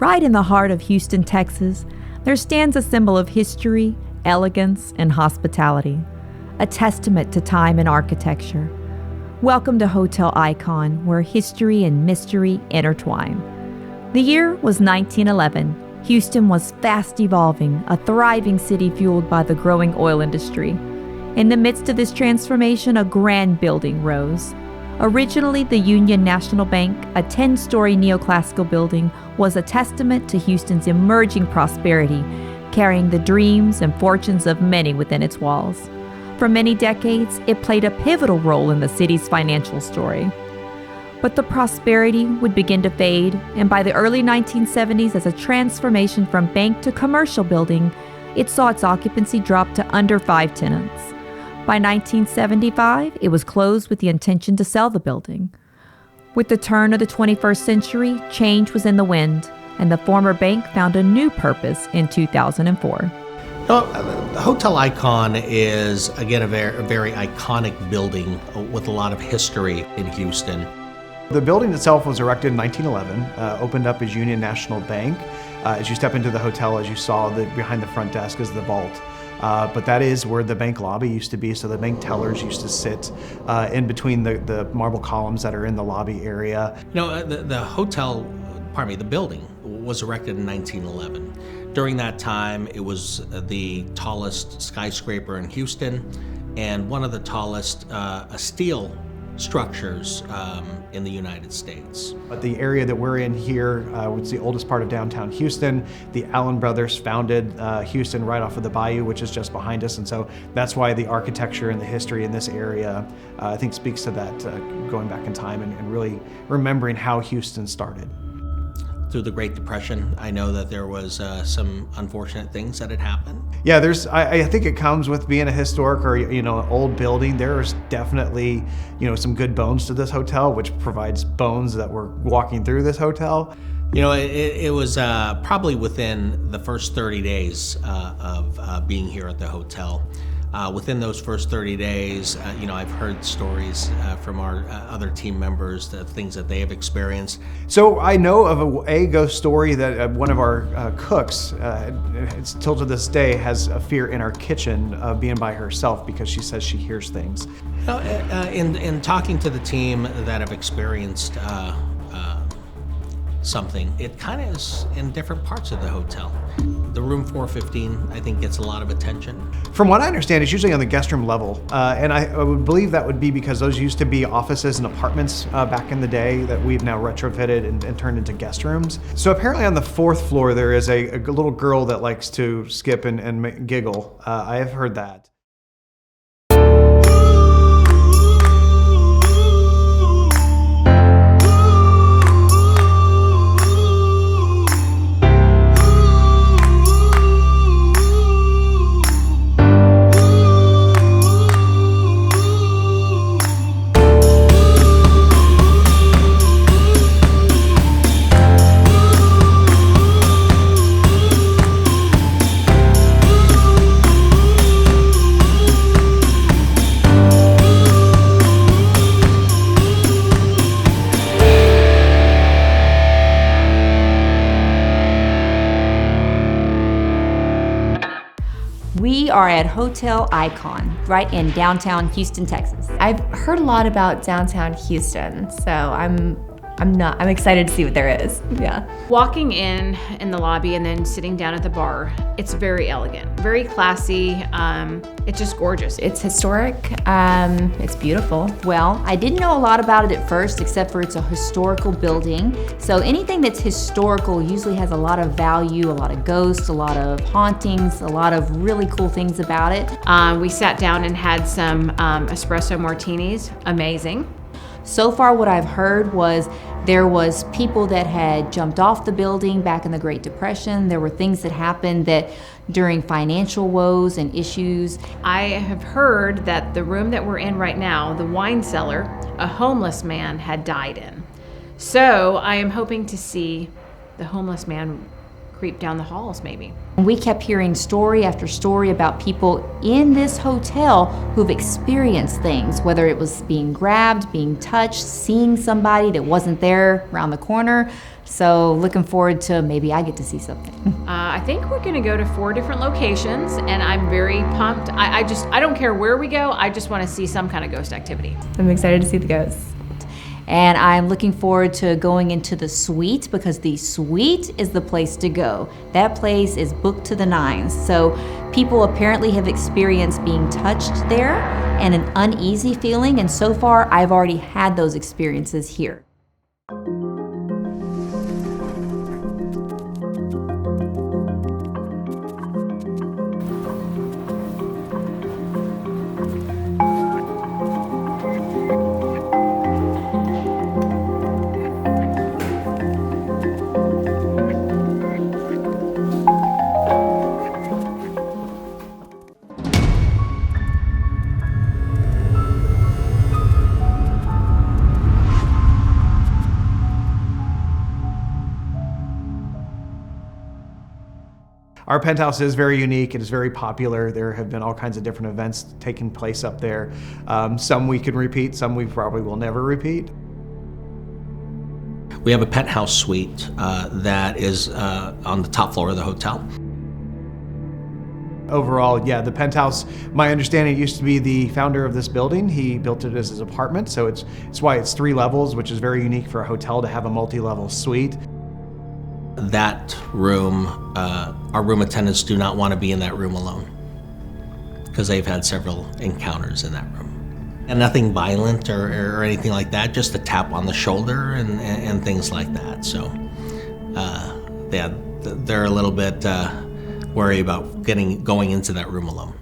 Right in the heart of Houston, Texas, there stands a symbol of history, elegance, and hospitality, a testament to time and architecture. Welcome to Hotel Icon, where history and mystery intertwine. The year was 1911. Houston was fast evolving, a thriving city fueled by the growing oil industry. In the midst of this transformation, a grand building rose. Originally the Union National Bank, a 10-story neoclassical building, was a testament to Houston's emerging prosperity, carrying the dreams and fortunes of many within its walls. For many decades, it played a pivotal role in the city's financial story. But the prosperity would begin to fade, and by the early 1970s, as a transformation from bank to commercial building, it saw its occupancy drop to under 5 tenants. By 1975, it was closed with the intention to sell the building. With the turn of the 21st century, change was in the wind, and the former bank found a new purpose in 2004. Hotel Icon is, again, a very iconic building with a lot of history in Houston. The building itself was erected in 1911, opened up as Union National Bank. As you step into the hotel, as you saw, behind the front desk is the vault. But that is where the bank lobby used to be, so the bank tellers used to sit in between the marble columns that are in the lobby area. The building was erected in 1911. During that time, it was the tallest skyscraper in Houston and one of the tallest steel structures in the United States. But the area that we're in here was the oldest part of downtown Houston. The Allen brothers founded Houston right off of the bayou, which is just behind us, and so that's why the architecture and the history in this area, I think, speaks to that, going back in time and really remembering how Houston started. Through the Great Depression, I know that there was some unfortunate things that had happened. Yeah, I think it comes with being a historic or an old building. There's definitely some good bones to this hotel, which provides bones that we're walking through this hotel. It was probably within the first 30 days of being here at the hotel. Within those first 30 days, I've heard stories from our other team members, the things that they have experienced. So I know of a ghost story that one of our cooks, still to this day, has a fear in our kitchen of being by herself because she says she hears things. In talking to the team that have experienced something, it kind of is in different parts of the hotel. The room 415, I think, gets a lot of attention. From what I understand, it's usually on the guest room level, and I would believe that would be because those used to be offices and apartments back in the day that we've now retrofitted and turned into guest rooms. So apparently on the 4th floor there is a little girl that likes to skip and giggle. I have heard that. We are at Hotel Icon, right in downtown Houston, Texas. I've heard a lot about downtown Houston, so I'm excited to see what there is. Yeah. Walking in the lobby and then sitting down at the bar, it's very elegant, very classy. It's just gorgeous. It's historic. It's beautiful. Well, I didn't know a lot about it at first, except for it's a historical building. So anything that's historical usually has a lot of value, a lot of ghosts, a lot of hauntings, a lot of really cool things about it. We sat down and had some espresso martinis. Amazing. So far what I've heard was there was people that had jumped off the building back in the Great Depression. There were things that happened that during financial woes and issues. I have heard that the room that we're in right now, the wine cellar, a homeless man had died in. So I am hoping to see the homeless man creep down the halls maybe. We kept hearing story after story about people in this hotel who've experienced things, whether it was being grabbed, being touched, seeing somebody that wasn't there around the corner. So looking forward to maybe I get to see something. I think we're gonna go to 4 different locations, and I'm very pumped. I don't care where we go, I just wanna see some kind of ghost activity. I'm excited to see the ghosts. And I'm looking forward to going into the suite, because the suite is the place to go. That place is booked to the nines. So people apparently have experienced being touched there and an uneasy feeling. And so far, I've already had those experiences here. Our penthouse is very unique. It is very popular. There have been all kinds of different events taking place up there. Some we can repeat, some we probably will never repeat. We have a penthouse suite that is on the top floor of the hotel. Overall, yeah, the penthouse, my understanding, it used to be the founder of this building. He built it as his apartment, so it's why it's 3 levels, which is very unique for a hotel to have a multi-level suite. That room, our room attendants do not want to be in that room alone because they've had several encounters in that room. And nothing violent or anything like that, just a tap on the shoulder and things like that. So they're a little bit worried about going into that room alone.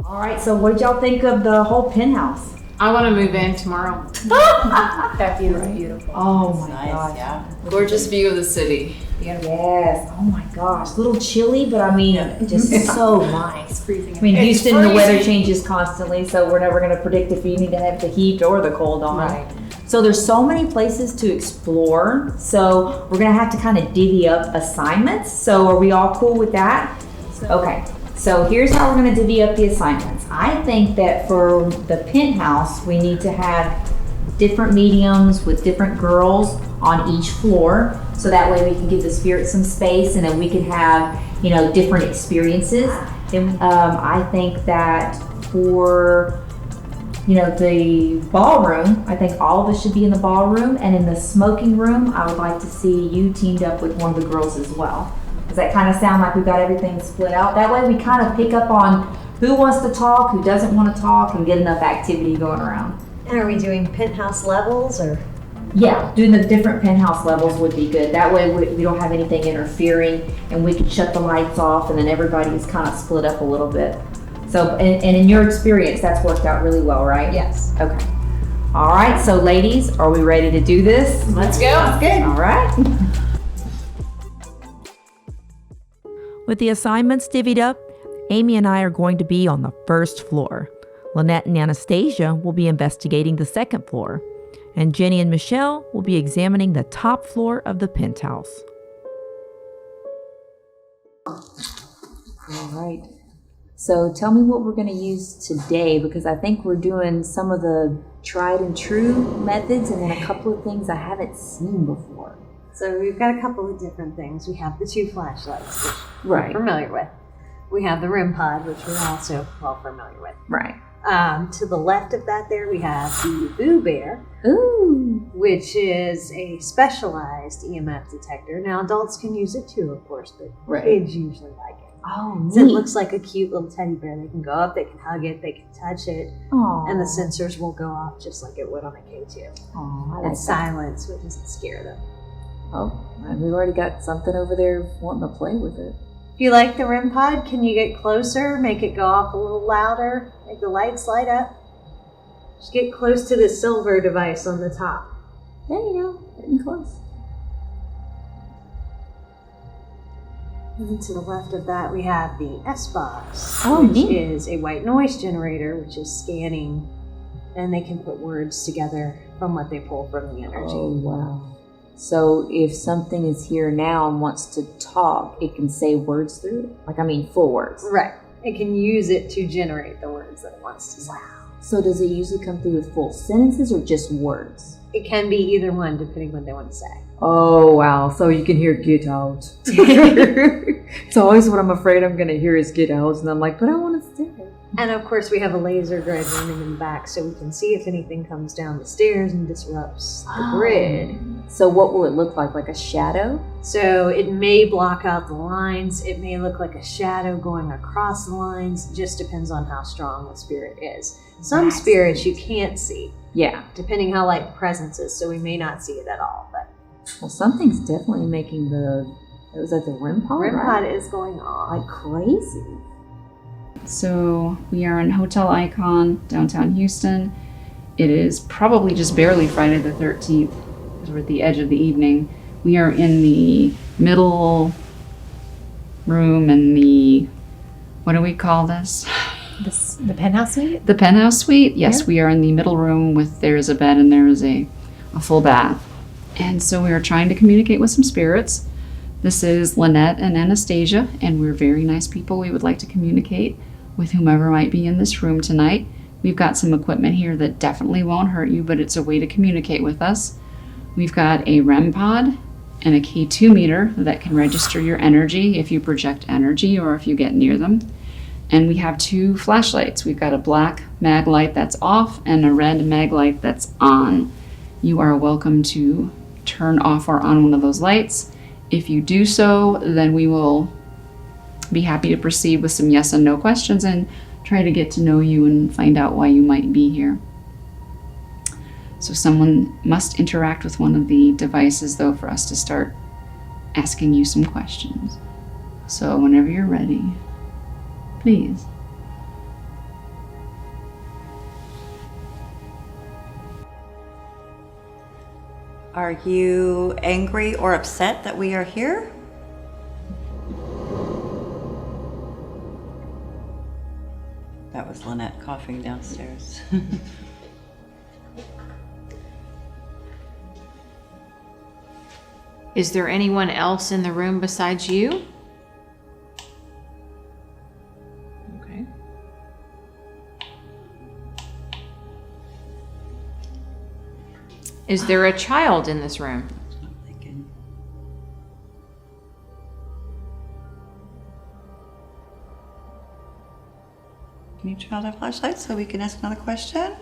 All right, so what did y'all think of the whole penthouse? I wanna move in tomorrow. That view is beautiful. Oh my gosh. Yeah. Gorgeous view of the city. Yes. Oh my gosh. A little chilly, but I mean, just so nice. Freezing. I mean, It's Houston, the weather freezing. changes constantly, so we're never going to predict if you need to have the heat or the cold on. Right. So there's so many places to explore. So we're going to have to kind of divvy up assignments. So are we all cool with that? Okay. So here's how we're going to divvy up the assignments. I think that for the penthouse, we need to have different mediums with different girls on each floor. So that way we can give the spirit some space, and then we can have, different experiences. Then I think that for, the ballroom, I think all of us should be in the ballroom, and in the smoking room, I would like to see you teamed up with one of the girls as well. Does that kind of sound like we've got everything split out? That way we kind of pick up on who wants to talk, who doesn't want to talk, and get enough activity going around. And are we doing penthouse levels or? Yeah, doing the different penthouse levels would be good. That way we don't have anything interfering, and we can shut the lights off, and then everybody is kind of split up a little bit. So, and in your experience, that's worked out really well, right? Yes. Okay. All right, so ladies, are we ready to do this? Let's go. Good. All right. With the assignments divvied up, Amy and I are going to be on the first floor. Lynette and Anastasia will be investigating the second floor, and Jenny and Michelle will be examining the top floor of the penthouse. All right. So tell me what we're going to use today, because I think we're doing some of the tried and true methods and then a couple of things I haven't seen before. So we've got a couple of different things. We have the 2 flashlights, which Right. we're familiar with. We have the REM pod, which we're also well familiar with. Right. To the left of that there, we have the Boo Bear, Ooh. which is a specialized EMF detector. Now, adults can use it too, of course, but Right. kids usually like it. Oh, So it neat. looks like a cute little teddy bear. They can go up, they can hug it, they can touch it, Aw. and the sensors will go off just like it would on a K2. Aw, I like And that. silence, which doesn't scare them. Oh, and we've already got something over there wanting to play with it. If you like the REM pod, can you get closer, make it go off a little louder, make the lights light up? Just get close to the silver device on the top. There you go, getting close. And to the left of that, we have the S-Box, Oh, which neat. is a white noise generator, which is scanning, and they can put words together from what they pull from the energy. Oh, wow. So if something is here now and wants to talk, it can say words through it? Like, I mean, full words. Right. It can use it to generate the words that it wants to say. So does it usually come through with full sentences or just words? It can be either one, depending what they want to say. Oh, wow. So you can hear get out. It's always what I'm afraid I'm going to hear is get out. And I'm like, but I want to stay. And of course, we have a laser grid running in the back, so we can see if anything comes down the stairs and disrupts the grid. So what will it look like? Like a shadow? So it may block out the lines. It may look like a shadow going across the lines. It just depends on how strong the spirit is. Some spirits you can't see. Yeah. Depending how light the presence is, so we may not see it at all. But well, something's definitely making it was at the REM pod, REM right? pod is going on. Like crazy. So we are in Hotel Icon, downtown Houston. It is probably just barely Friday the 13th because we're at the edge of the evening. We are in the middle room in the, what do we call this? The penthouse suite? The penthouse suite. Yes, Yeah. we are in the middle room with, there's a bed and there is a full bath. And so we are trying to communicate with some spirits. This is Lynette and Anastasia, and we're very nice people. We would like to communicate with whomever might be in this room tonight. We've got some equipment here that definitely won't hurt you, but it's a way to communicate with us. We've got a REM pod and a K2 meter that can register your energy if you project energy or if you get near them. And we have 2 flashlights. We've got a black mag light that's off and a red mag light that's on. You are welcome to turn off or on one of those lights. If you do so, then we will be happy to proceed with some yes and no questions and try to get to know you and find out why you might be here. So someone must interact with one of the devices though for us to start asking you some questions. So whenever you're ready, please. Are you angry or upset that we are here? That was Lynette coughing downstairs. Is there anyone else in the room besides you? Okay. Is there a child in this room? I'm thinking. Can you turn on the flashlight so we can ask another question?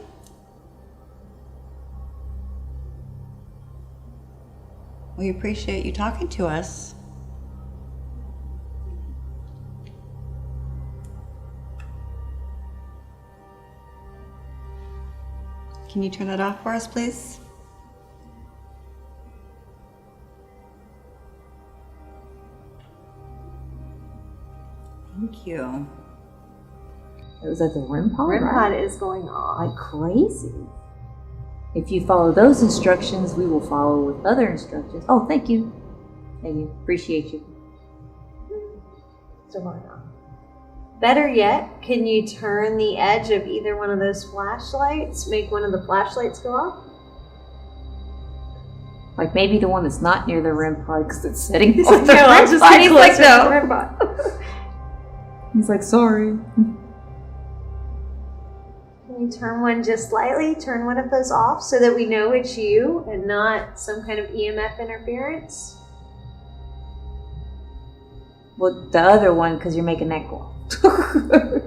We appreciate you talking to us. Can you turn that off for us, please? Thank you. It was at the REM pod, REM right? pod is going on. Like crazy. If you follow those instructions, we will follow with other instructions. Oh, thank you. Thank you. Appreciate you. So going on. Better yet, can you turn the edge of either one of those flashlights, make one of the flashlights go off? Like maybe the one that's not near the REM pod because it's setting He's off like, the no, I'll REM just pod. get He's closer like, to no. the REM pod. He's like, sorry. Can you turn one just slightly? Turn one of those off so that we know it's you and not some kind of EMF interference? Well, the other one, because you're making that go off.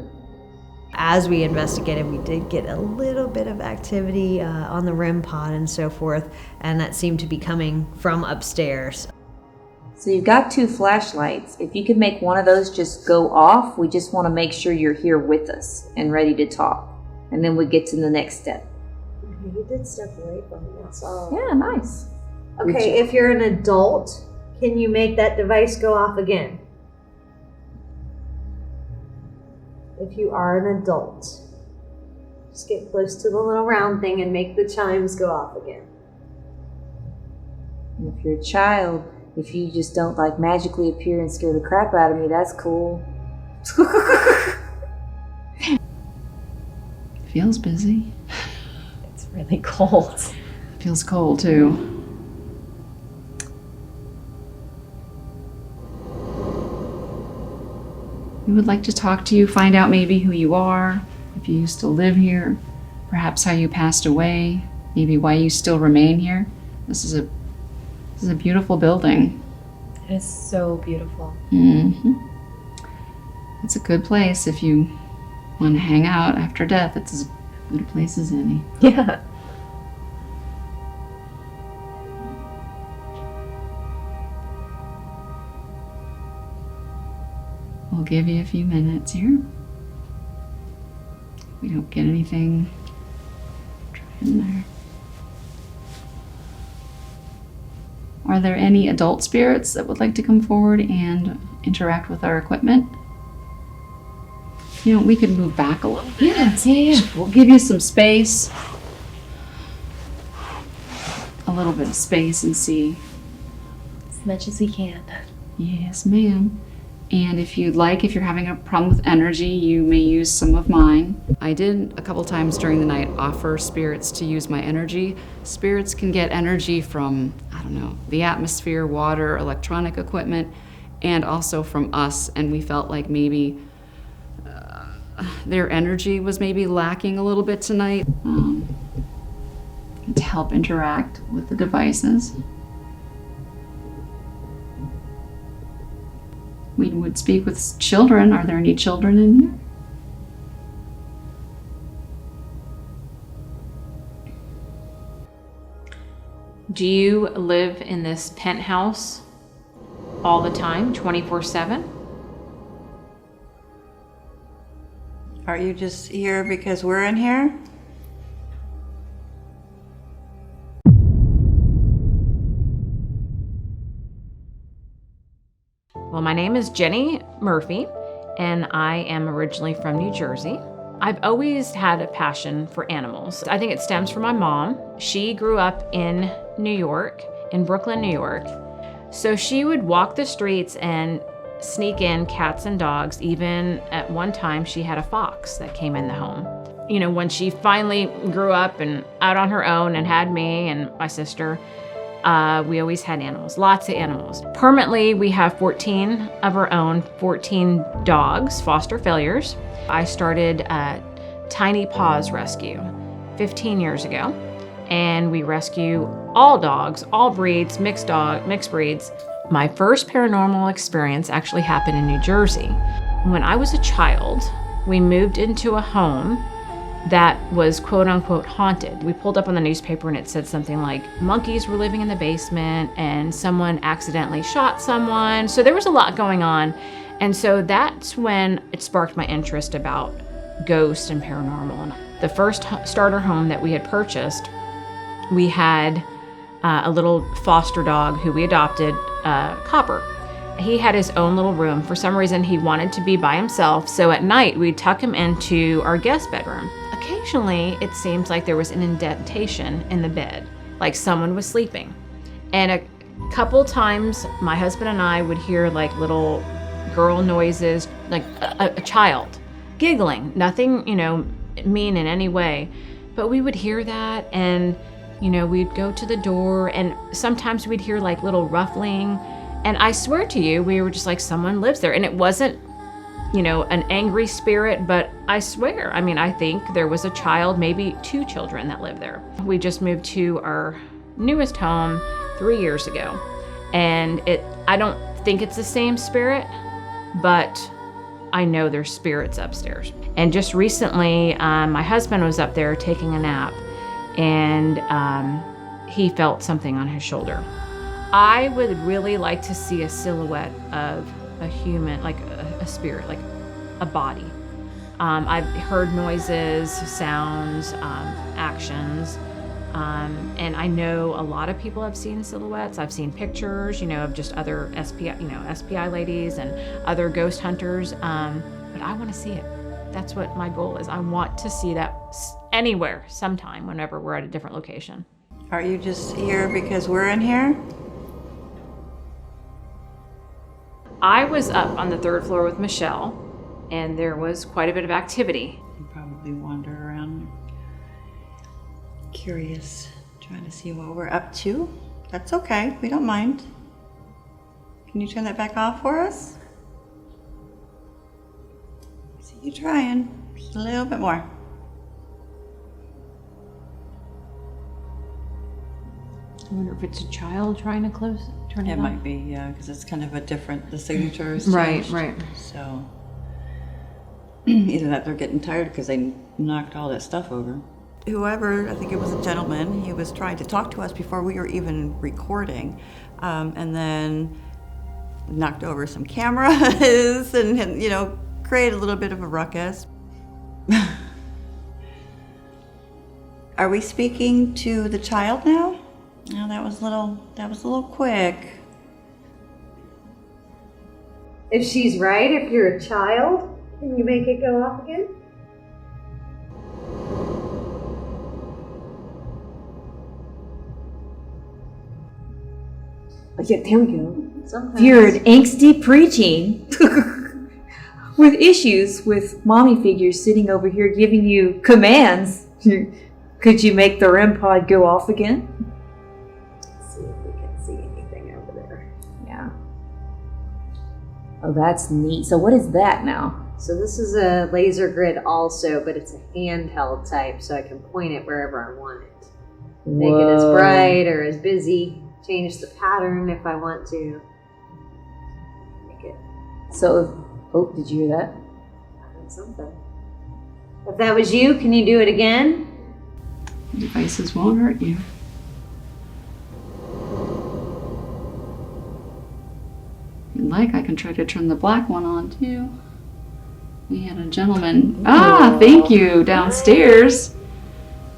As we investigated, we did get a little bit of activity on the REM pod and so forth, and that seemed to be coming from upstairs. So you've got 2 flashlights. If you could make one of those just go off, we just want to make sure you're here with us and ready to talk. And then we get to the next step. Okay, you did step away from me. That's all. Yeah, nice. Okay, if you're an adult, can you make that device go off again? If you are an adult, just get close to the little round thing and make the chimes go off again. And if you're a child, if you just don't like magically appear and scare the crap out of me, that's cool. Feels busy. It's really cold. Feels cold too. We would like to talk to you, find out maybe who you are, if you used to live here, perhaps how you passed away, maybe why you still remain here. This is a beautiful building. It is so beautiful. Mm-hmm. It's a good place if you want to hang out after death. It's as good a place as any. Yeah. We'll give you a few minutes here. We don't get anything. Try in there. Are there any adult spirits that would like to come forward and interact with our equipment? You know, we could move back a little bit. Yeah. We'll give you some space. A little bit of space and see. As much as we can. Yes, ma'am. And if you'd like, if you're having a problem with energy, you may use some of mine. I did a couple times during the night offer spirits to use my energy. Spirits can get energy from, I don't know, the atmosphere, water, electronic equipment, and also from us. And we felt like maybe their energy was maybe lacking a little bit tonight to help interact with the devices. We would speak with children. Are there any children in here? Do you live in this penthouse all the time, 24/7? Are you just here because we're in here? Well, my name is Jenny Murphy, and I am originally from New Jersey. I've always had a passion for animals. I think it stems from my mom. She grew up in New York, in Brooklyn, New York. So she would walk the streets and sneak in cats and dogs. Even at one time, she had a fox that came in the home. You know, when she finally grew up and out on her own and had me and my sister, we always had animals, lots of animals. Permanently, we have 14 of our own, 14 dogs, foster failures. I started Tiny Paws Rescue 15 years ago, and we rescue all dogs, all breeds, mixed breeds. My first paranormal experience actually happened in New Jersey. When I was a child, we moved into a home that was quote unquote haunted. We pulled up on the newspaper and it said something like monkeys were living in the basement and someone accidentally shot someone. So there was a lot going on. And so that's when it sparked my interest about ghosts and paranormal. And the first starter home that we had purchased, we had a little foster dog who we adopted, Copper. He had his own little room. For some reason, he wanted to be by himself. So at night, we'd tuck him into our guest bedroom. Occasionally, it seems like there was an indentation in the bed, like someone was sleeping. And a couple times, my husband and I would hear like little girl noises, like a child giggling, nothing, you know, mean in any way. But we would hear that and, you know, we'd go to the door and sometimes we'd hear like little ruffling. And I swear to you, we were just like, someone lives there. And it wasn't, you know, an angry spirit, but I swear, I mean, I think there was a child, maybe 2 children that lived there. We just moved to our newest home 3 years ago. And I don't think it's the same spirit, but I know there's spirits upstairs. And just recently, my husband was up there taking a nap and he felt something on his shoulder. I would really like to see a silhouette of a human, like a spirit, like a body. I've heard noises, sounds, actions, and I know a lot of people have seen silhouettes. I've seen pictures, you know, of just other SPI ladies and other ghost hunters, but I want to see it. That's what my goal is. I want to see that anywhere, sometime, whenever we're at a different location. Are you just here because we're in here? I was up on the 3rd floor with Michelle, and there was quite a bit of activity. You probably wander around, curious, trying to see what we're up to. That's okay, we don't mind. Can you turn that back off for us? Keep trying. Just a little bit more. I wonder if it's a child trying to turn it It on. might be, yeah, because it's kind of the signature is Right, changed. right. So either that they're getting tired because they knocked all that stuff over. Whoever, I think it was a gentleman, he was trying to talk to us before we were even recording, and then knocked over some cameras and created a little bit of a ruckus. Are we speaking to the child now? No, that was a little quick. If she's right, if you're a child, can you make it go off again? Oh, yeah, there we go. Sometimes. You're an angsty preteen with issues with mommy figures sitting over here giving you commands. Could you make the REM pod go off again? Let's see if we can see anything over there. Yeah. Oh, that's neat. So what is that now? So this is a laser grid also, but it's a handheld type, so I can point it wherever I want it. Make it as bright or as busy. Change the pattern if I want to. Make it. So, oh, did you hear that? I heard something. If that was you, can you do it again? Devices won't hurt you. If you'd like, I can try to turn the black one on too. We had a gentleman. Thank you, downstairs.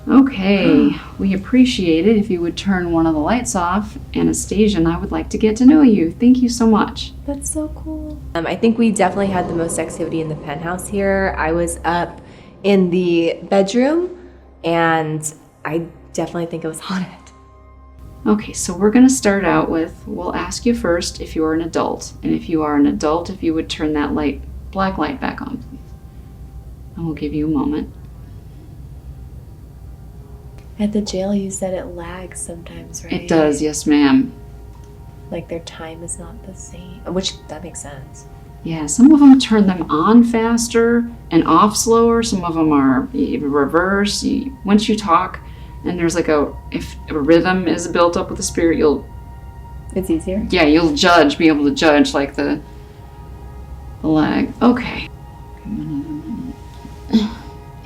Okay, we appreciate it if you would turn one of the lights off. Anastasia and I would like to get to know you. Thank you so much. That's so cool. I think we definitely had the most activity in the penthouse here. I was up in the bedroom, and I definitely think it was haunted. Okay, so we're going to start out with, we'll ask you first if you're an adult. And if you are an adult, if you would turn that black light back on, please. And we'll give you a moment. At the jail, you said it lags sometimes, right? It does, yes ma'am. Like their time is not the same, which that makes sense. Yeah, some of them turn them on faster and off slower. Some of them are reverse. Once you talk and there's if a rhythm is built up with the spirit, It's easier? Yeah, you'll be able to judge the lag. Okay.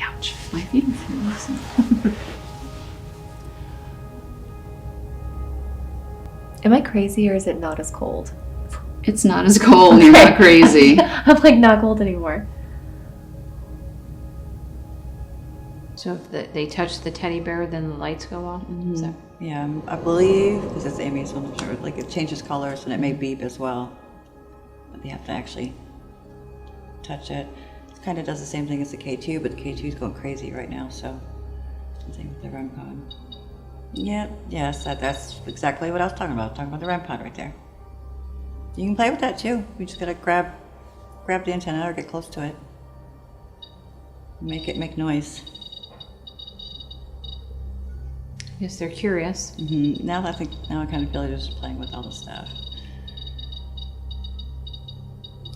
Ouch, my feet are freezing. Am I crazy or is it not as cold? It's not as cold. You're not crazy. I'm not cold anymore. So if they touch the teddy bear, then the lights go off? Mm-hmm. So, Yeah, I believe, because it's Amy's one, I'm sure, it changes colors and it may beep as well. But you have to actually touch it. It kind of does the same thing as the K2, but the K2 is going crazy right now, so same with the REM pod. Yes, that's exactly what I was talking about the REM pod right there. You can play with that too. You just gotta grab the antenna or get close to it. Make it make noise. I guess they're curious. Mm-hmm. Now I kind of feel like they're just playing with all the stuff.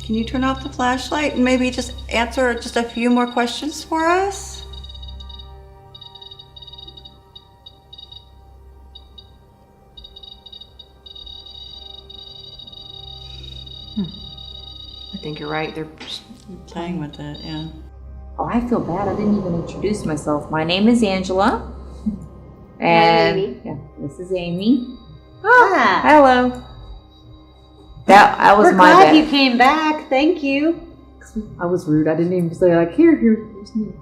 Can you turn off the flashlight and maybe just answer just a few more questions for us? I think you're right. They're just Playing with it, yeah. Oh, I feel bad. I didn't even introduce myself. My name is Angela. And Amy. yeah, this is Amy. Ah, Hello. That was we're my glad bad. you came back. Thank you. I was rude. I didn't even say here's me.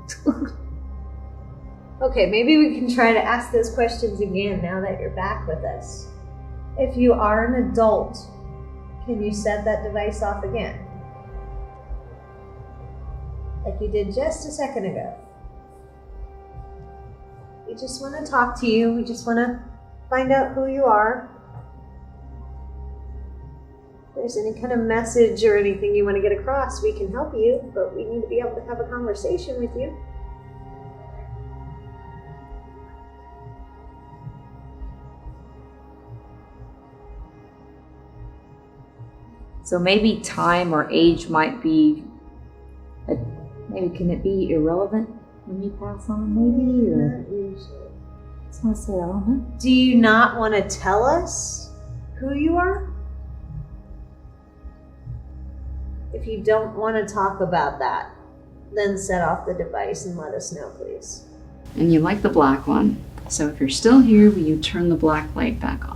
Okay, maybe we can try to ask those questions again now that you're back with us. If you are an adult, can you set that device off again? Like you did just a second ago. We just want to talk to you. We just want to find out who you are. If there's any kind of message or anything you want to get across, we can help you, but we need to be able to have a conversation with you. So maybe time or age might be Maybe can it be irrelevant when you pass on, maybe? Or that's what I said, I don't know. Do you not want to tell us who you are? If you don't want to talk about that, then set off the device and let us know, please. And you like the black one. So if you're still here, will you turn the black light back off?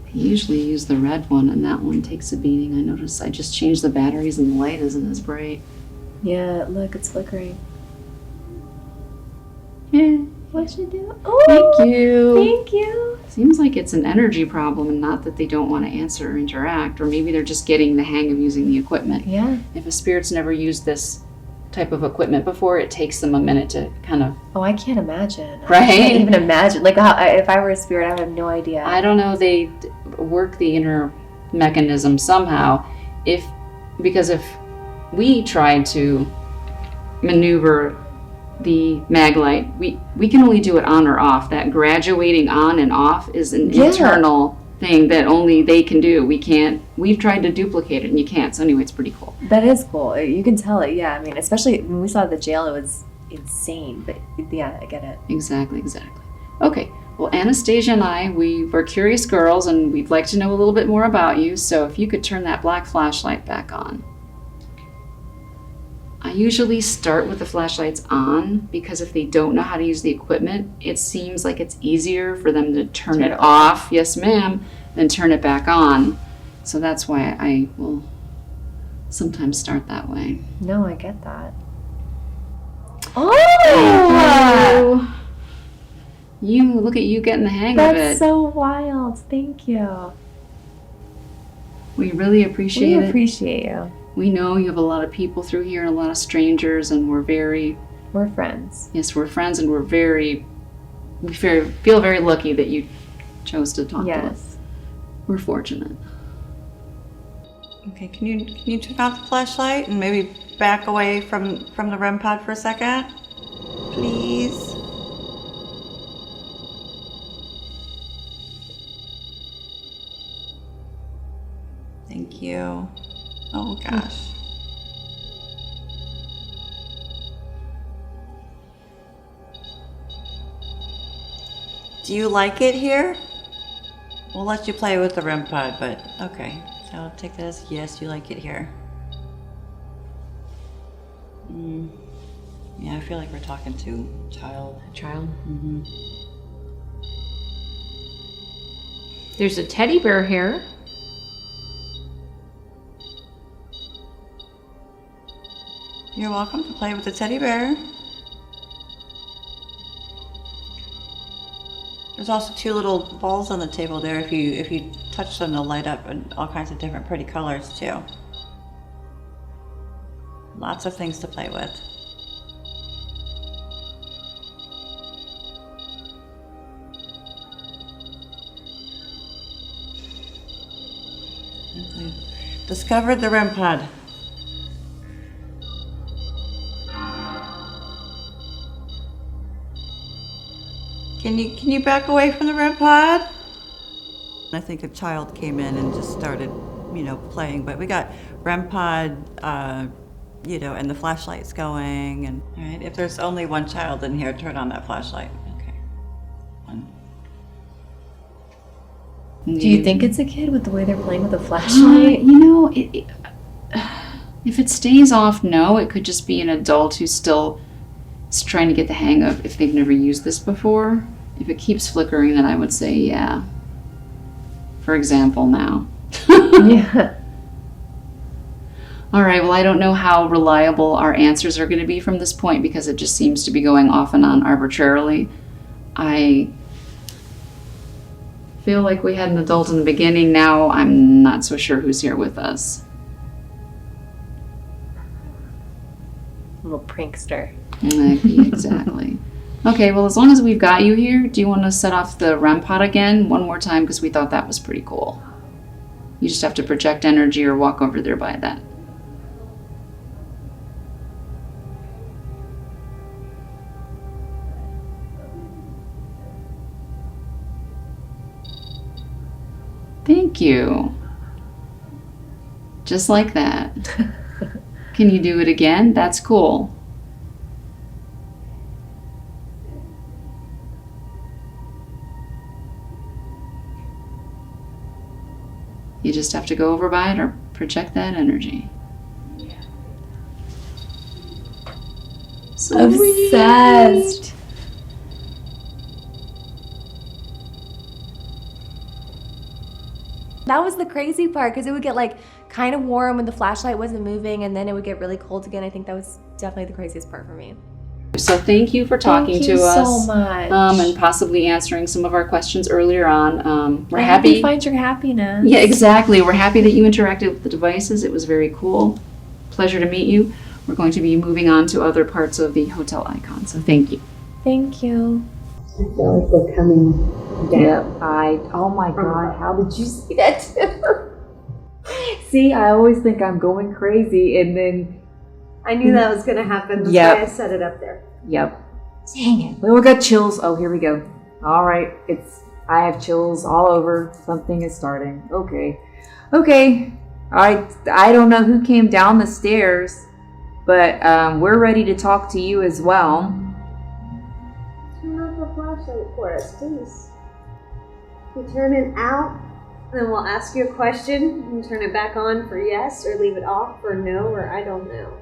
I usually use the red one, and that one takes a beating. I notice I just changed the batteries and the light isn't as bright. Yeah, look, it's flickering. Yeah. What you do? Oh, Thank you. Thank you. Seems like it's an energy problem and not that they don't want to answer or interact, or maybe they're just getting the hang of using the equipment. Yeah. If a spirit's never used this type of equipment before, it takes them a minute to kind of... Oh, I can't imagine. Right? I can't even imagine. Like, if I were a spirit, I would have no idea. I don't know, they work the inner mechanism somehow. Because if we try to maneuver the mag light, we can only do it on or off. That graduating on and off is an internal thing that only they can do. We've tried to duplicate it and you can't. So anyway, it's pretty cool. That is cool. You can tell it, yeah. I mean, especially when we saw the jail, it was insane. But yeah, I get it. Exactly. Okay, well, Anastasia and we're curious girls and we'd like to know a little bit more about you. So if you could turn that black flashlight back on. I usually start with the flashlights on because if they don't know how to use the equipment, it seems like it's easier for them to turn it off, yes ma'am, than turn it back on. So that's why I will sometimes start that way. No, I get that. Oh! You look at you getting the hang of it. That's so wild. Thank you. We really appreciate it. We appreciate you. We know you have a lot of people through here and a lot of strangers, and we're friends. Yes, we're friends, and we feel very lucky that you chose to talk to us. We're fortunate. Okay, can you turn off the flashlight and maybe back away from the REM pod for a second? Please. Thank you. Oh gosh. Do you like it here? We'll let you play with the REM pod, but okay. So I'll take that as yes, you like it here. Yeah, I feel like we're talking to a child. A child? Mm-hmm. There's a teddy bear here. You're welcome to play with the teddy bear. There's also 2 little balls on the table there. If you touch them, they'll light up in all kinds of different pretty colors too. Lots of things to play with. Discovered the REM pod. Can you back away from the REM pod? I think a child came in and just started, playing, but we got REM pod, and the flashlight's going, and all right, if there's only one child in here, turn on that flashlight. Okay. One. Do you think it's a kid with the way they're playing with the flashlight? If it stays off, no. It could just be an adult who's still trying to get the hang of if they've never used this before. If it keeps flickering, then I would say yeah. For example, now. Yeah. All right, well, I don't know how reliable our answers are going to be from this point because it just seems to be going off and on arbitrarily. I feel like we had an adult in the beginning. Now I'm not so sure who's here with us. Little prankster. Exactly. Okay, well, as long as we've got you here, do you want to set off the REM pod again one more time? Because we thought that was pretty cool. You just have to project energy or walk over there by that. Thank you. Just like that. Can you do it again? That's cool. You just have to go over by it or project that energy. So Obsessed. That was the crazy part, because it would get like kind of warm when the flashlight wasn't moving, and then it would get really cold again. I think that was definitely the craziest part for me. So thank you for talking to us. Thank you so much. And possibly answering some of our questions earlier on. We're I hope happy. you find your happiness. Yeah, exactly. We're happy that you interacted with the devices. It was very cool. Pleasure to meet you. We're going to be moving on to other parts of the hotel icon. So thank you. Thank you. I feel like they're coming down. Oh my God, how did you see that too? See, I always think I'm going crazy and then, I knew that was going to happen. That's Yep. why I set it up there. yep. Dang it. Well, we got chills. Oh, here we go. All right, I have chills all over. Something is starting. Okay. I don't know who came down the stairs, but we're ready to talk to you as well. Turn off the flashlight for us, please. You turn it out, and then we'll ask you a question. You can turn it back on for yes, or leave it off for no, or I don't know.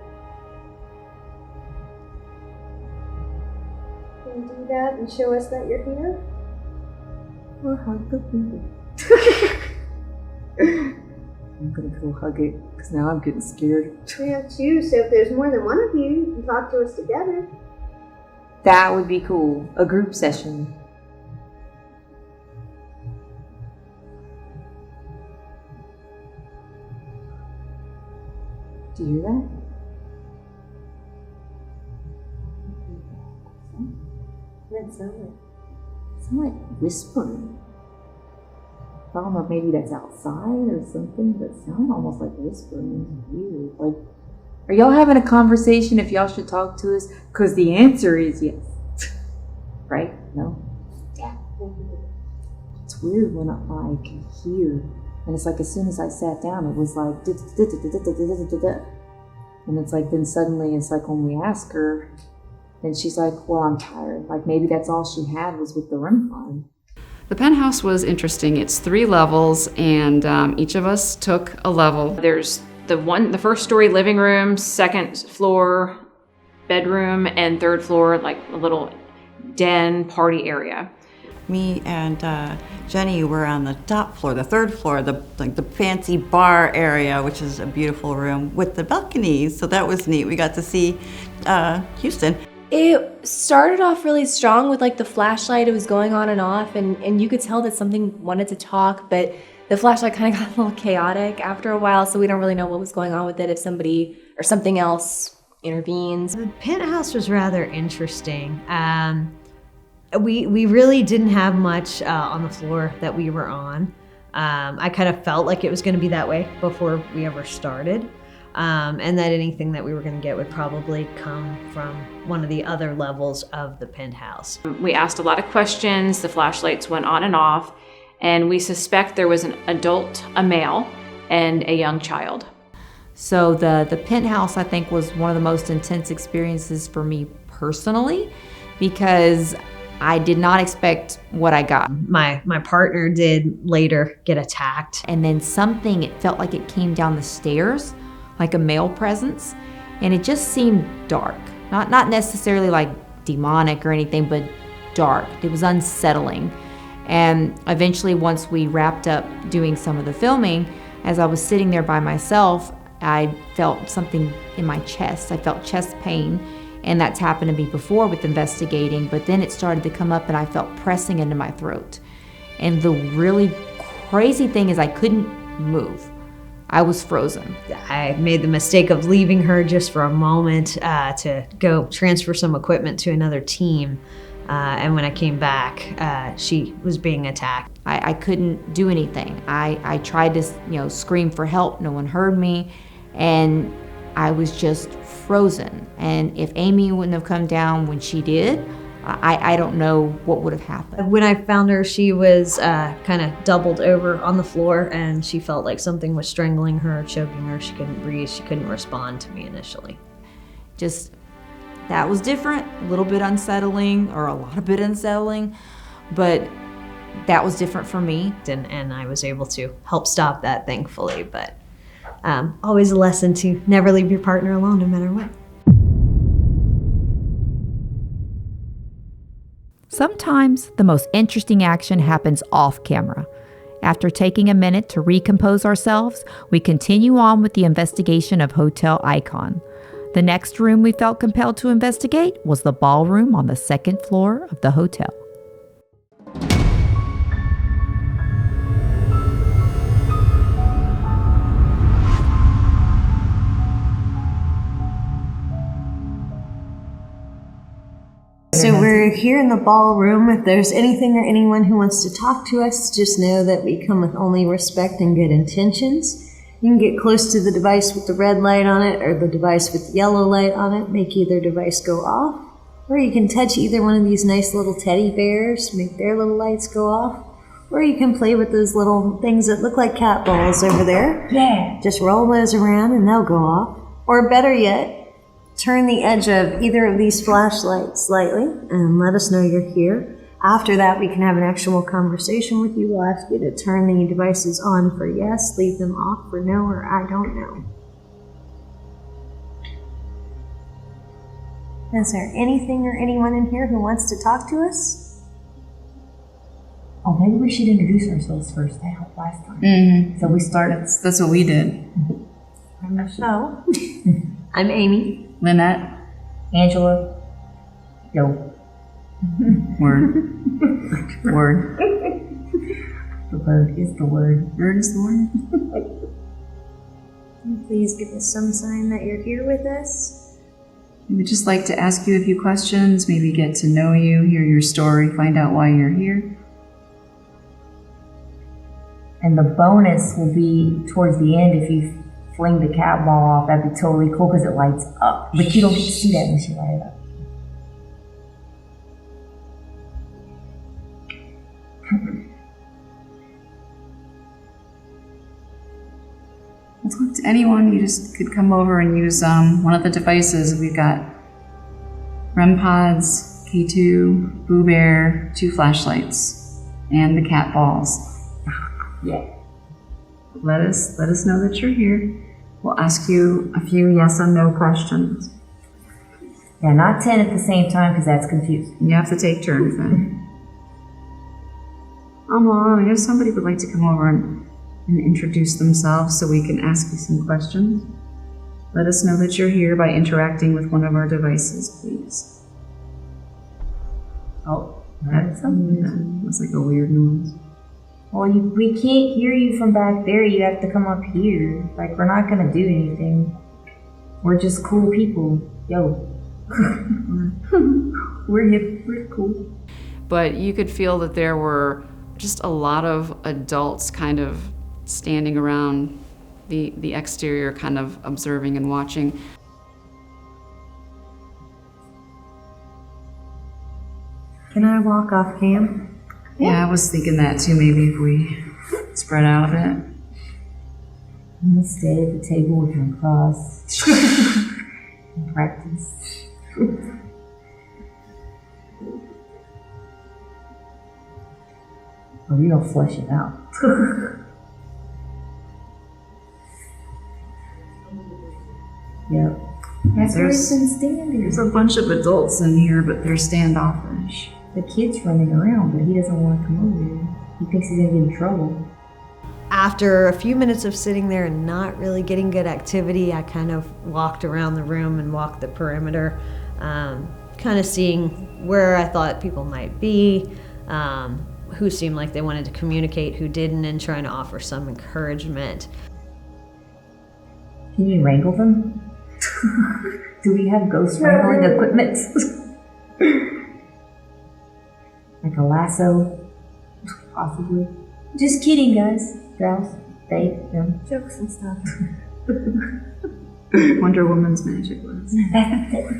Can you do that and show us that you're here? Or hug the baby. I'm gonna go hug it because now I'm getting scared. We have two, so if there's more than one of you, you can talk to us together. That would be cool. A group session. Do you hear that? That sound It's like whispering. I don't know if maybe that's outside or something, but it sounded almost like whispering. It's weird. Like, are y'all having a conversation if y'all should talk to us? Because the answer is yes. Right? No? Yeah. It's weird when I can hear. And it's like as soon as I sat down, it was like, and it's like, then suddenly it's like when we ask her, then she's like, well, I'm tired. Like maybe that's all she had was with the REM pod. The penthouse was interesting. It's 3 levels, and each of us took a level. There's the first story living room, second floor bedroom, and third floor like a little den party area. Me and Jenny were on the top floor, the 3rd floor, the fancy bar area, which is a beautiful room with the balconies. So that was neat. We got to see Houston. It started off really strong with like the flashlight. It was going on and off, and you could tell that something wanted to talk, but the flashlight kind of got a little chaotic after a while, so we don't really know what was going on with it, if somebody or something else intervenes. The penthouse was rather interesting. We really didn't have much on the floor that we were on. I kind of felt like it was going to be that way before we ever started. And that anything that we were going to get would probably come from one of the other levels of the penthouse. We asked a lot of questions, the flashlights went on and off, and we suspect there was an adult, a male, and a young child. So the penthouse, I think, was one of the most intense experiences for me personally, because I did not expect what I got. My partner did later get attacked. And then something, it felt like it came down the stairs, like a male presence, and it just seemed dark. Not necessarily like demonic or anything, but dark. It was unsettling. And eventually, once we wrapped up doing some of the filming, as I was sitting there by myself, I felt something in my chest. I felt chest pain, and that's happened to me before with investigating, but then it started to come up and I felt pressing into my throat. And the really crazy thing is I couldn't move. I was frozen. I made the mistake of leaving her just for a moment to go transfer some equipment to another team. And when I came back, she was being attacked. I couldn't do anything. I tried to scream for help. No one heard me. And I was just frozen. And if Amy wouldn't have come down when she did, I don't know what would have happened. When I found her, she was kind of doubled over on the floor, and she felt like something was strangling her, choking her. She couldn't breathe. She couldn't respond to me initially. Just, that was different, a little bit unsettling, or a lot of bit unsettling, but that was different for me. And I was able to help stop that, thankfully. But always a lesson to never leave your partner alone, no matter what. Sometimes the most interesting action happens off camera. After taking a minute to recompose ourselves, we continue on with the investigation of Hotel Icon. The next room we felt compelled to investigate was the ballroom on the 2nd floor of the hotel. So we're here in the ballroom. If there's anything or anyone who wants to talk to us, just know that we come with only respect and good intentions. You can get close to the device with the red light on it or the device with the yellow light on it, make either device go off. Or you can touch either one of these nice little teddy bears, make their little lights go off. Or you can play with those little things that look like cat balls over there. Yeah. Just roll those around and they'll go off. Or better yet, turn the edge of either of these flashlights slightly and let us know you're here. After that, we can have an actual conversation with you. We'll ask you to turn the devices on for yes, leave them off for no, or I don't know. Is there anything or anyone in here who wants to talk to us? Oh, maybe we should introduce ourselves first. That helped last time. Mm-hmm. So we started. That's what we did. So, I'm Amy. Lynette. Angela. Yo. Word. Word. The word is the word. Word is the word. Please give us some sign that you're here with us. We would just like to ask you a few questions, maybe get to know you, hear your story, find out why you're here. And the bonus will be towards the end if you fling the cat ball off. That'd be totally cool because it lights up. But you don't get to see that unless you light it up. We'll talk to anyone. You just could come over and use one of the devices. We've got REM pods, K2, Boo Bear, 2 flashlights, and the cat balls. Yeah. Let us know that you're here. We'll ask you a few yes and no questions. Yeah, not 10 at the same time because that's confusing. You have to take turns then. If somebody would like to come over and introduce themselves so we can ask you some questions. Let us know that you're here by interacting with one of our devices, please. Oh, that was like a weird noise. Well, we can't hear you from back there. You have to come up here. Like, we're not going to do anything. We're just cool people. Yo. We're hip. We're cool. But you could feel that there were just a lot of adults kind of standing around the exterior, kind of observing and watching. Can I walk off cam? Yeah, I was thinking that too, maybe if we spread out a bit. I'm gonna stay at the table with my cross and practice. Or you don't flesh it out. Yep. That's where it's been standing. There's a bunch of adults in here, but they're standoffish. The kid's running around, but he doesn't want to come over here. He thinks he's gonna get in trouble. After a few minutes of sitting there and not really getting good activity, I kind of walked around the room and walked the perimeter, kind of seeing where I thought people might be, who seemed like they wanted to communicate, who didn't, and trying to offer some encouragement. Can you wrangle them? Do we have ghost wrangling equipment? Like a lasso? Possibly. Just kidding, guys. Gals. They, them. Jokes and stuff. Wonder Woman's magic was.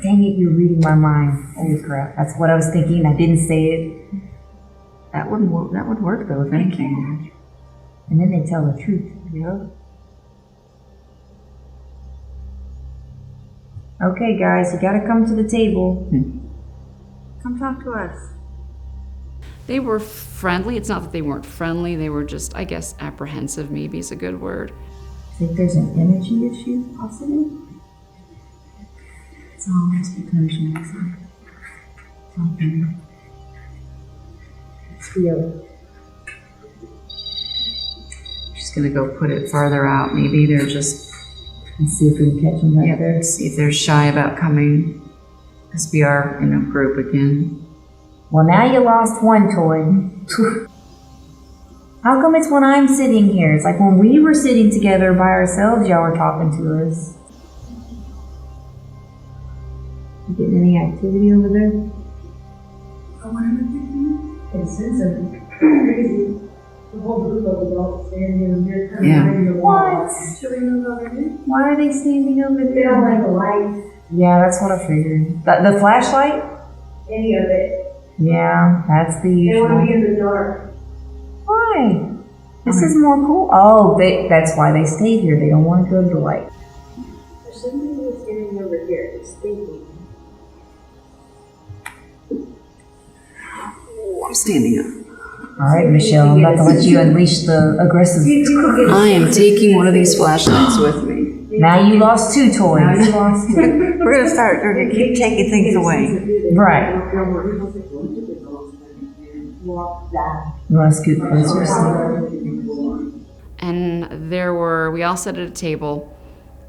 Dang it, you're reading my mind. Holy crap. That's what I was thinking. I didn't say it. That would work though, if anything. And then they tell the truth. Yep. Okay, guys, you gotta come to the table. Come talk to us. They were friendly. It's not that they weren't friendly. They were just, I guess, apprehensive maybe is a good word. Think there's an energy issue, possibly? It's almost because something. Let's feel it. Just gonna go put it farther out. Maybe they're just. Let's see if we can catch them right there. See if they're shy about coming. Because we are in a group again. Well, now you lost one toy. How come it's when I'm sitting here? It's like when we were sitting together by ourselves, y'all were talking to us. You getting any activity over there? I wonder if you can sense something crazy. The whole group of adults standing there kind of behind the wall. Should we move over here? Why are they standing over there? They don't like the light. Yeah, that's what I figured. The flashlight? Any of it. Yeah, that's the They want to be usual. in the dark. Why? This is more cool. Oh, that's why they stay here. They don't want to go to the light. There's something that's standing over here. It's thinking. I'm standing up. All right, Michelle, I'm about to let you unleash the aggressive. I am taking one of these flashlights with me. Now you lost two toys. We're gonna keep taking things away. Right. You want to scoot closer? And we all sat at a table,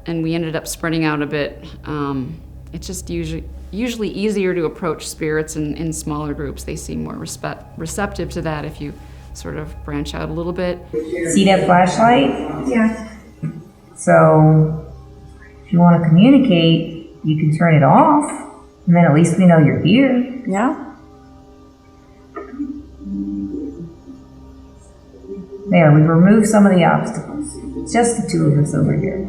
and we ended up spreading out a bit. It's just usually easier to approach spirits in smaller groups. They seem more receptive to that if you sort of branch out a little bit. See that flashlight? Yeah. So, if you want to communicate, you can turn it off, and then at least we know you're here. Yeah? There, we've removed some of the obstacles. It's just the two of us over here.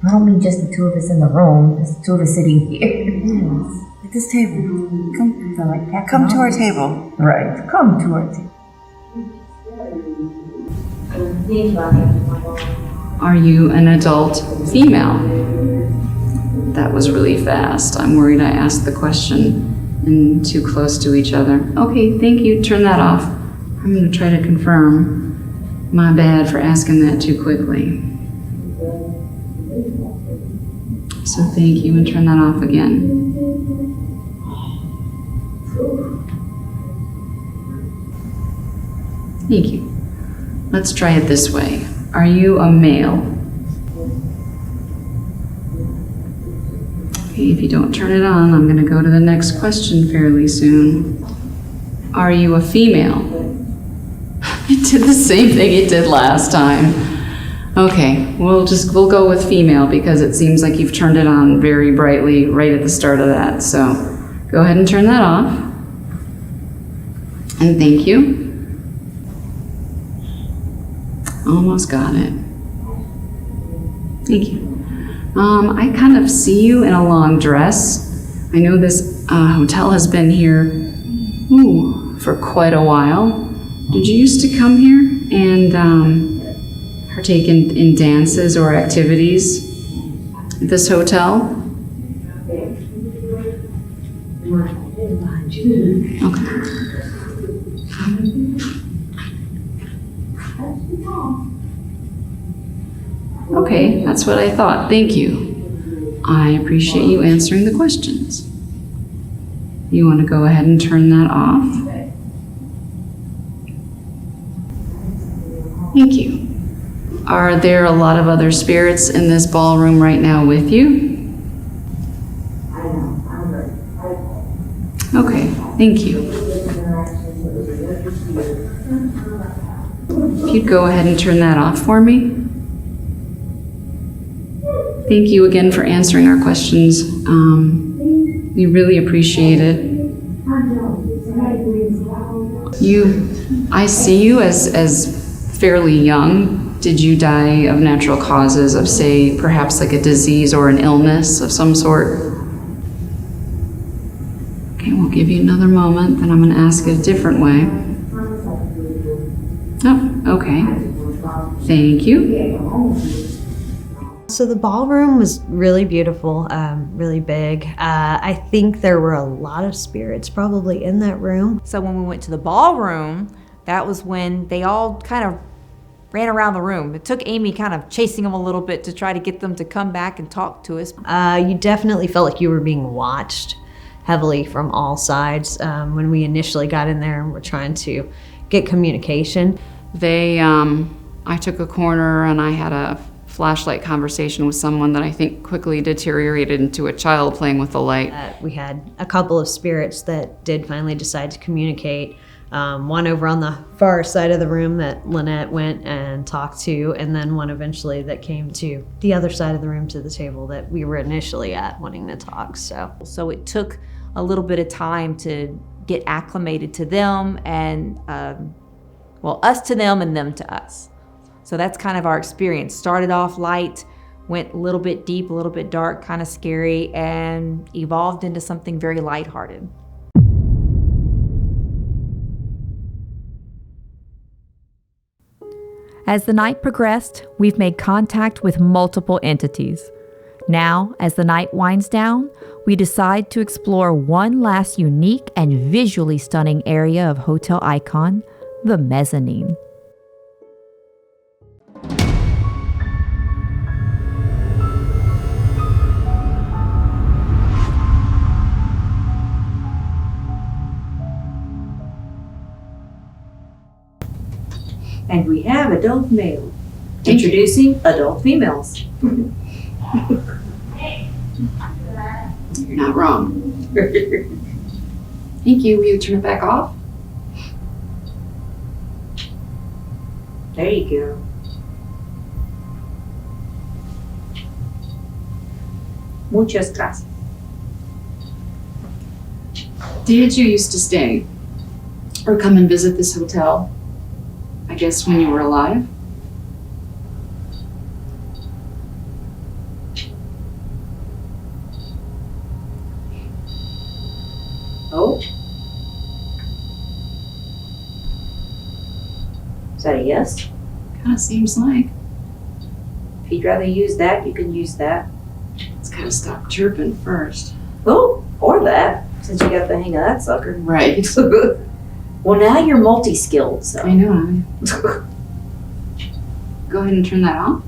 I don't mean just the two of us in the room, just the two of us sitting here. At this table. Come, So like that come to our table. Right, come to our table. Are you an adult female? That was really fast. I'm worried I asked the question and too close to each other. Okay, thank you. Turn that off. I'm going to try to confirm. My bad for asking that too quickly. So thank you, and turn that off again. Thank you. Let's try it this way. Are you a male? Okay, if you don't turn it on, I'm going to go to the next question fairly soon. Are you a female? It did the same thing it did last time. Okay, we'll go with female because it seems like you've turned it on very brightly right at the start of that. So go ahead and turn that off. And thank you. Almost got it. Thank you. I kind of see you in a long dress. I know this hotel has been here for quite a while. Did you used to come here and partake in dances or activities at this hotel? Okay. Okay, that's what I thought. Thank you. I appreciate you answering the questions. You want to go ahead and turn that off? Thank you. Are there a lot of other spirits in this ballroom right now with you? Okay, thank you. If you'd go ahead and turn that off for me. Thank you again for answering our questions. We really appreciate it. I see you as fairly young. Did you die of natural causes of, say, perhaps like a disease or an illness of some sort? Okay, we'll give you another moment, then I'm going to ask it a different way. Oh, okay. Thank you. So the ballroom was really beautiful, really big. I think there were a lot of spirits probably in that room. So when we went to the ballroom, that was when they all kind of ran around the room. It took Amy kind of chasing them a little bit to try to get them to come back and talk to us. You definitely felt like you were being watched heavily from all sides when we initially got in there and were trying to get communication. I took a corner and I had a flashlight conversation with someone that I think quickly deteriorated into a child playing with the light. We had a couple of spirits that did finally decide to communicate. One over on the far side of the room that Lynette went and talked to, and then one eventually that came to the other side of the room to the table that we were initially at wanting to talk. So it took a little bit of time to get acclimated to them and, us to them and them to us. So that's kind of our experience. Started off light, went a little bit deep, a little bit dark, kind of scary, and evolved into something very lighthearted. As the night progressed, we've made contact with multiple entities. Now, as the night winds down, we decide to explore one last unique and visually stunning area of Hotel Icon, the mezzanine. And we have adult male. Introducing adult females. You're not wrong. Thank you. Will you turn it back off? There you go. Muchas gracias. Did you used to stay or come and visit this hotel? I guess when you were alive? Oh? Is that a yes? Kind of seems like. If you'd rather use that, you can use that. It's gotta stop chirping first. Oh, or that, since you got the hang of that sucker. Right. Well, now you're multi-skilled, so. I know. Go ahead and turn that off.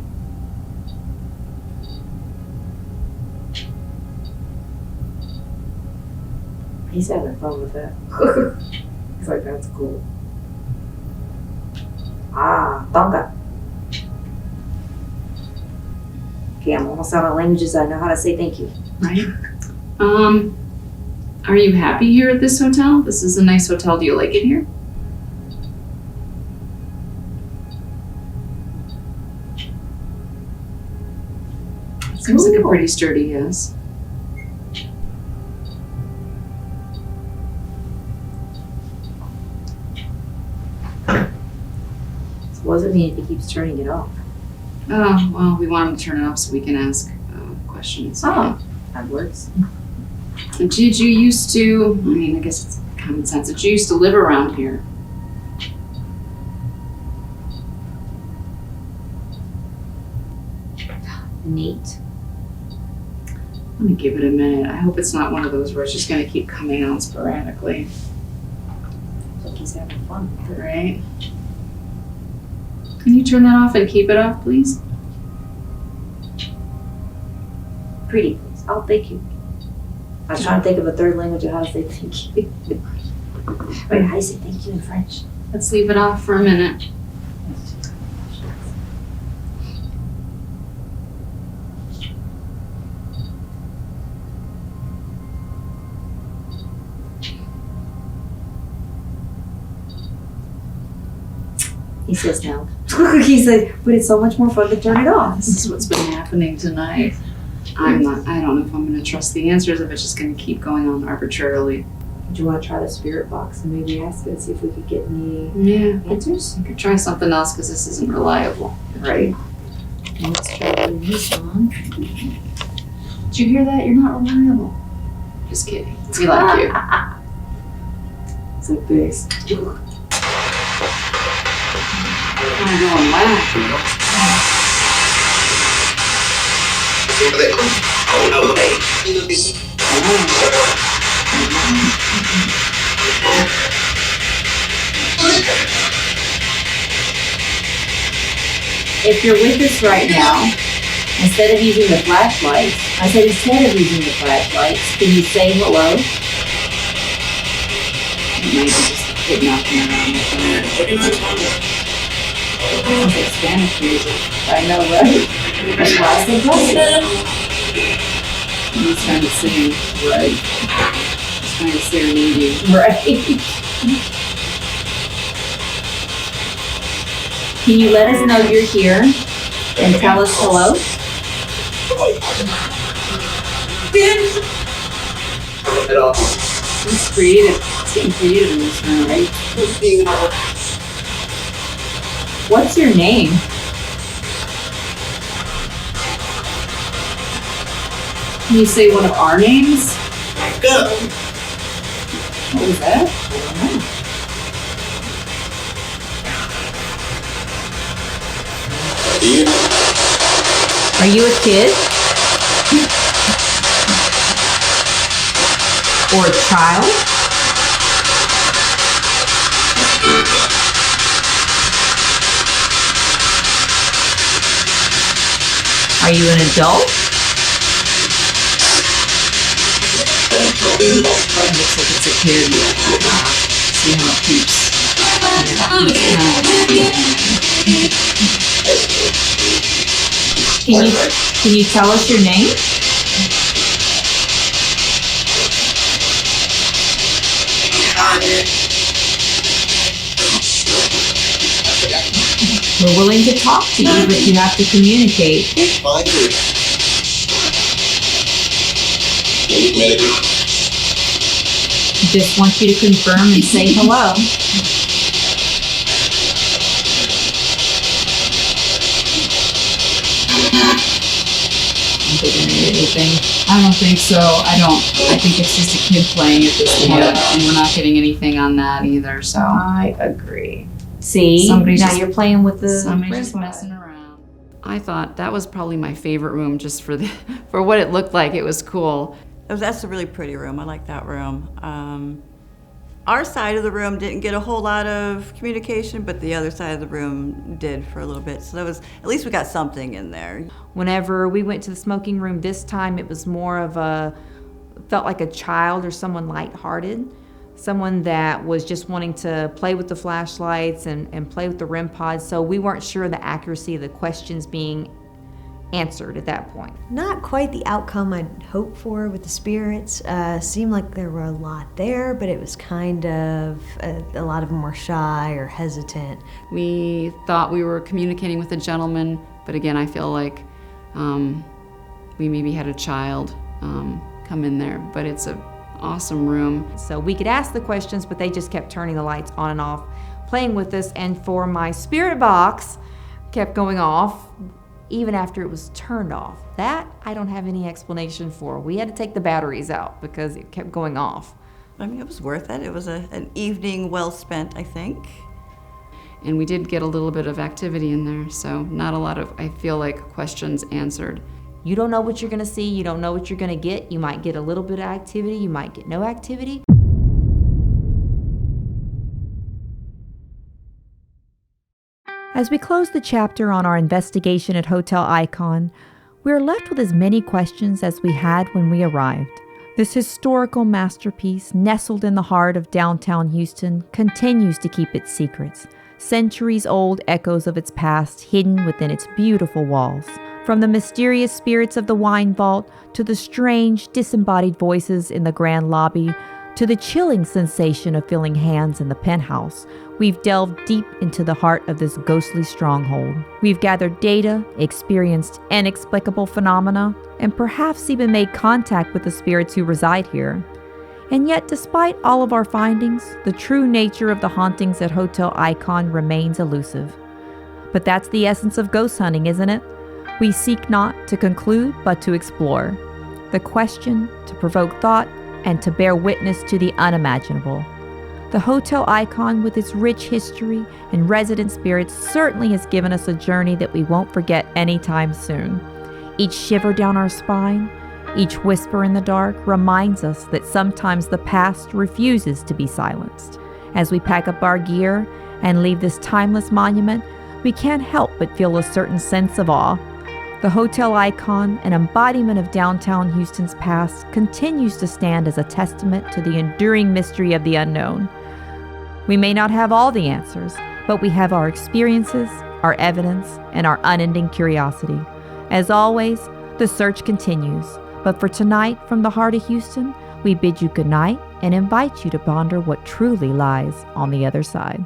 He's having fun with that. He's like, that's cool. Ah, tonga. Okay, I'm almost out of languages. I know how to say thank you. Right. Are you happy here at this hotel? This is a nice hotel. Do you like it here? Seems like a pretty sturdy yes. What does it mean if he keeps turning it off? Oh, well, we want him to turn it off so we can ask questions. Oh, that works. Did you used to, I mean, I guess it's common sense, did you used to live around here? Neat. Let me give it a minute. I hope it's not one of those where it's just going to keep coming on sporadically. Looks like he's having fun with it. Right? Can you turn that off and keep it off, please? Pretty please. Oh, thank you. I was trying to think of a third language of how to say thank you. Wait, how do you say thank you in French? Let's leave it off for a minute. He says no. He said, but it's so much more fun to turn it off. This is what's been happening tonight. I don't know if I'm going to trust the answers if it's just going to keep going on arbitrarily. Do you want to try the spirit box and maybe ask it, see if we could get any answers? You could try something else because this isn't reliable. Right. Let's try this one. Did you hear that? You're not reliable. Just kidding. We like you. It's like this. I'm going whack. If you're with us right now, instead of using the flashlights, I said instead of using the flashlights, can you say hello? Maybe just kidnapping around with them. Sounds like Spanish music. I know, right? That's why I said hello. He's trying to sing, Right. he's trying to serenade you. Right. Can you let us know you're here and tell us hello? He's creative. He's getting creative in this room, right? What's your name? Can you say one of our names? What was that? Are you a kid? Or a child? Are you an adult? It looks like it's a kid. See how it keeps. Can you tell us your name? We're willing to talk to you, but you have to communicate. Just want you to confirm and say hello. I don't think so. I think it's just a kid playing at this point, and we're not getting anything on that either, so. I agree. See, you're playing with the somebody's just messing around. I thought that was probably my favorite room just for what it looked like. It was cool. That's a really pretty room. I like that room. Our side of the room didn't get a whole lot of communication, but the other side of the room did for a little bit. So at least we got something in there. Whenever we went to the smoking room this time, it was more of felt like a child or someone lighthearted. Someone that was just wanting to play with the flashlights and play with the REM pods. So we weren't sure the accuracy of the questions being answered at that point. Not quite the outcome I'd hoped for with the spirits. Seemed like there were a lot there, but it was kind of, a lot of them were shy or hesitant. We thought we were communicating with a gentleman, but again, I feel like we maybe had a child come in there, but it's an awesome room. So we could ask the questions, but they just kept turning the lights on and off, playing with us, and for my spirit box kept going off even after it was turned off. That I don't have any explanation for. We had to take the batteries out because it kept going off. I mean, it was worth it. It was an evening well spent, I think. And we did get a little bit of activity in there, so not a lot of, I feel like, questions answered. You don't know what you're gonna see, you don't know what you're gonna get. You might get a little bit of activity, you might get no activity. As we close the chapter on our investigation at Hotel Icon, we are left with as many questions as we had when we arrived. This historical masterpiece, nestled in the heart of downtown Houston, continues to keep its secrets, centuries-old echoes of its past hidden within its beautiful walls. From the mysterious spirits of the wine vault, to the strange, disembodied voices in the grand lobby, to the chilling sensation of feeling hands in the penthouse, we've delved deep into the heart of this ghostly stronghold. We've gathered data, experienced inexplicable phenomena, and perhaps even made contact with the spirits who reside here. And yet, despite all of our findings, the true nature of the hauntings at Hotel Icon remains elusive. But that's the essence of ghost hunting, isn't it? We seek not to conclude, but to explore. The question, to provoke thought, and to bear witness to the unimaginable. The Hotel Icon, with its rich history and resident spirits, certainly has given us a journey that we won't forget anytime soon. Each shiver down our spine, each whisper in the dark reminds us that sometimes the past refuses to be silenced. As we pack up our gear and leave this timeless monument, we can't help but feel a certain sense of awe. The Hotel Icon, an embodiment of downtown Houston's past, continues to stand as a testament to the enduring mystery of the unknown. We may not have all the answers, but we have our experiences, our evidence, and our unending curiosity. As always, the search continues. But for tonight, from the heart of Houston, we bid you good night and invite you to ponder what truly lies on the other side.